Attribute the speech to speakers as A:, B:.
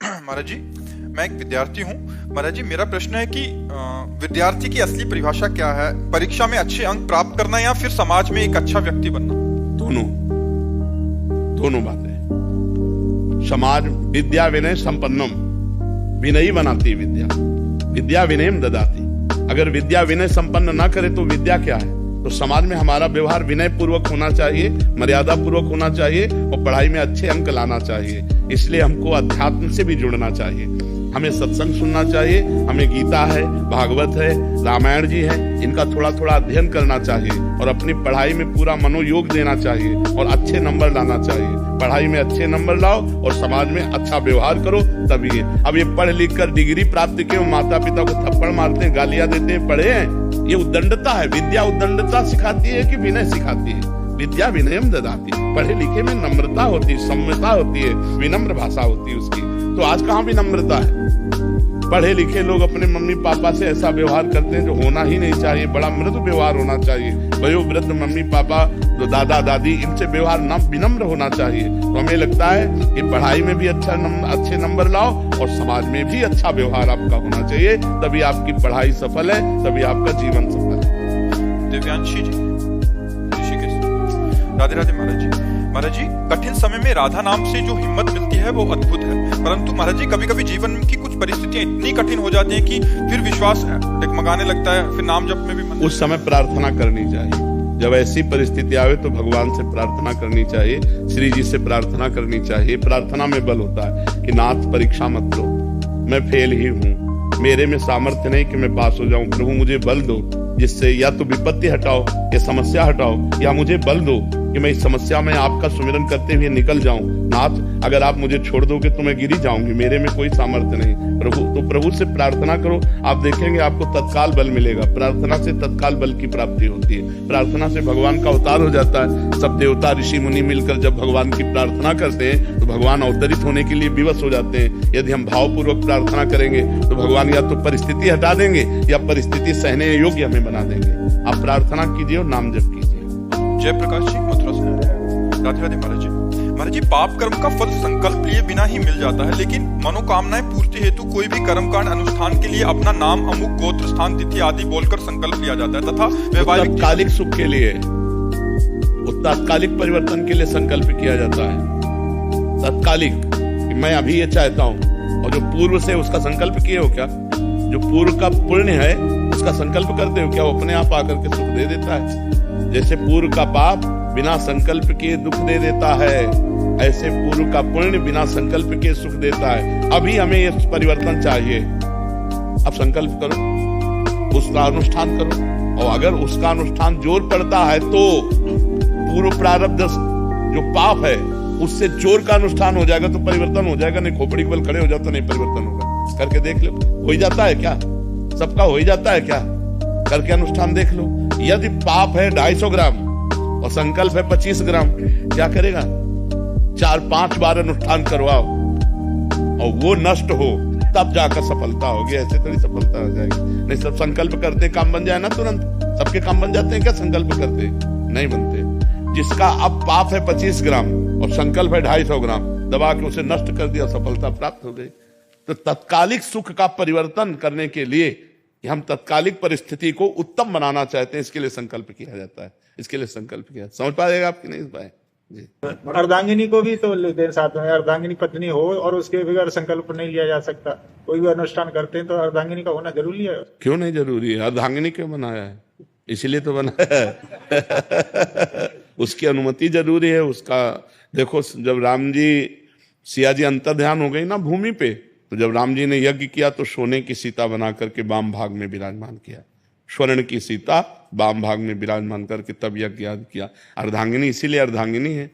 A: महाराज जी, मैं एक विद्यार्थी हूँ। महाराज जी, मेरा प्रश्न है कि विद्यार्थी की असली परिभाषा क्या है? परीक्षा में अच्छे अंक प्राप्त करना या फिर समाज में एक अच्छा व्यक्ति बनना?
B: दोनों बातें। समाज विद्या विनय संपन्नम, विनयी बनाती विद्या, विद्या विनयम ददाती। अगर विद्या विनय संपन्न ना करे तो विद्या क्या है? तो समाज में हमारा व्यवहार विनय पूर्वक होना चाहिए, मर्यादा पूर्वक होना चाहिए और पढ़ाई में अच्छे अंक लाना चाहिए। इसलिए हमको अध्यात्म से भी जुड़ना चाहिए, हमें सत्संग सुनना चाहिए, हमें गीता है, भागवत है, रामायण जी है, इनका थोड़ा थोड़ा अध्ययन करना चाहिए और अपनी पढ़ाई में पूरा मनोयोग देना चाहिए और अच्छे नंबर लाना चाहिए। पढ़ाई में अच्छे नंबर लाओ और समाज में अच्छा व्यवहार करो, तभी। अब ये पढ़ लिख कर डिग्री प्राप्त किए माता पिता को थप्पड़ मारते हैं, गालियां देते हैं, पढ़े हैं, ये उद्दंडता है। विद्या उद्दंडता सिखाती है कि विनय सिखाती है? विद्या विनयम ददाती। पढ़े लिखे में नम्रता होती है, सम्यता होती है, विनम्र भाषा होती है उसकी। तो आज कहाँ विनम्रता है? पढ़े लिखे लोग अपने मम्मी पापा से ऐसा व्यवहार करते हैं जो होना ही नहीं चाहिए। बड़ा मृदु व्यवहार होना चाहिए। वयोवृद्ध मम्मी पापा, जो दादा दादी, इनसे व्यवहार विनम्र होना चाहिए। तो हमें लगता है कि पढ़ाई में भी अच्छे नंबर लाओ और समाज में भी अच्छा व्यवहार आपका होना चाहिए, तभी आपकी पढ़ाई सफल है, तभी आपका जीवन सफल है।
A: दिव्यांशी जी, राधे राधे महाराज जी। महाराज जी, कठिन समय में राधा नाम से जो हिम्मत मिलती है वो अद्भुत है, परंतु महाराज जी कभी कभी जीवन की कुछ परिस्थितियां इतनी कठिन हो जाती हैं कि फिर विश्वास डगमगाने लगता है, फिर नाम जप में भी मन।
B: उस समय प्रार्थना करनी चाहिए। जब ऐसी परिस्थिति आवे तो भगवान से प्रार्थना करनी चाहिए, श्री जी से प्रार्थना करनी चाहिए। प्रार्थना में बल होता है कि नाथ परीक्षा मत लो, मैं फेल ही हूँ, मेरे में सामर्थ्य नहीं कि मैं पास हो जाऊं। प्रभु मुझे बल दो, जिससे या तो विपत्ति हटाओ या समस्या हटाओ, या मुझे बल दो कि मैं इस समस्या में आपका सुमिरन करते हुए निकल जाऊं। नाथ, अगर आप मुझे छोड़ दोगे तो मैं गिरी जाऊंगी, मेरे में कोई सामर्थ्य नहीं। प्रभु से प्रार्थना करो, आप देखेंगे आपको तत्काल बल मिलेगा। प्रार्थना से तत्काल बल की प्राप्ति होती है। प्रार्थना से भगवान का अवतार हो जाता है। सब देवता ऋषि मुनि मिलकर जब भगवान की प्रार्थना करते हैं तो भगवान अवतरित होने के लिए विवश हो जाते हैं। यदि हम भावपूर्वक प्रार्थना करेंगे तो भगवान या तो परिस्थिति हटा देंगे या परिस्थिति सहने योग्य हमें बना देंगे। आप प्रार्थना कीजिए और नाम जप कीजिए।
A: जय प्रकाश जी, मथुरा से। राधे राधे महाराज जी। महाराज जी, पाप कर्म का फल संकल्प लिए बिना ही मिल जाता है, लेकिन मनोकामनाएं पूर्ति हेतु कोई भी कर्मकांड अनुष्ठान के लिए अपना नाम, अमुक गोत्र, स्थान, तिथि आदि बोलकर संकल्प लिया जाता है तथा वैवाहिक
B: तात्कालिक सुख के लिए, तात्कालिक परिवर्तन के लिए संकल्प किया जाता है। तात्कालिक कि मैं अभी ये चाहता हूँ, और जो पूर्व से उसका संकल्प किए हो क्या? जो पूर्व का पुण्य है उसका संकल्प करते हो क्या? वो अपने आप आकर के सुख दे देता है। जैसे पूर्व का पाप बिना संकल्प के दुख दे देता है, ऐसे पूर्व का पुण्य बिना संकल्प के सुख देता है। अभी हमें ये परिवर्तन चाहिए, अब संकल्प करो, उसका अनुष्ठान करो, और अगर उसका अनुष्ठान जोर पड़ता है तो पूर्व प्रारब्ध जो पाप है उससे जोर का अनुष्ठान हो जाएगा तो परिवर्तन हो जाएगा। नहीं खोपड़ी के बल खड़े हो जाओ तो नहीं परिवर्तन होगा। करके देख लो, हो ही जाता है क्या? सबका हो ही जाता है क्या? करके अनुष्ठान देख लो। यदि पाप है 250 ग्राम और संकल्प है 25 ग्राम, क्या करेगा? 4-5 बार अनुष्ठान करवाओ और वो नष्ट हो, तब जाकर सफलता होगी। ऐसे थोड़ी सफलता हो जाएगी। नहीं, सब संकल्प करते काम बन जाए ना तुरंत। सबके काम बन जाते हैं क्या संकल्प करते? नहीं बनते। जिसका अब पाप है 25 ग्राम और संकल्प है 250 ग्राम, दबा के उसे नष्ट कर दिया, सफलता प्राप्त हो गई। तो तत्कालिक सुख का परिवर्तन करने के लिए हम तत्कालिक परिस्थिति को उत्तम बनाना चाहते हैं, इसके लिए संकल्प किया जाता है। इसके लिए संकल्प किया। समझ पाएगा आपकी? नहीं पाए जी।
C: अर्धांगिनी को भी तो लेते हैं साथ में। अर्धांगिनी पत्नी हो और उसके बगैर संकल्प नहीं लिया जा सकता। कोई भी अनुष्ठान करते हैं तो अर्धांगिनी का होना जरूरी है।
B: क्यों नहीं जरूरी है? अर्धांगिनी क्यों बनाया है? इसीलिए तो बनाया है। उसकी अनुमति जरूरी है। उसका देखो, जब राम जी, सिया जी अंतर्ध्यान हो गई ना भूमि पे, तो जब राम जी ने यज्ञ किया तो सोने की सीता बना करके वाम भाग में विराजमान किया। स्वर्ण की सीता वाम भाग में विराजमान करके तब यज्ञ किया। अर्धांगिनी इसीलिए अर्धांगिनी है।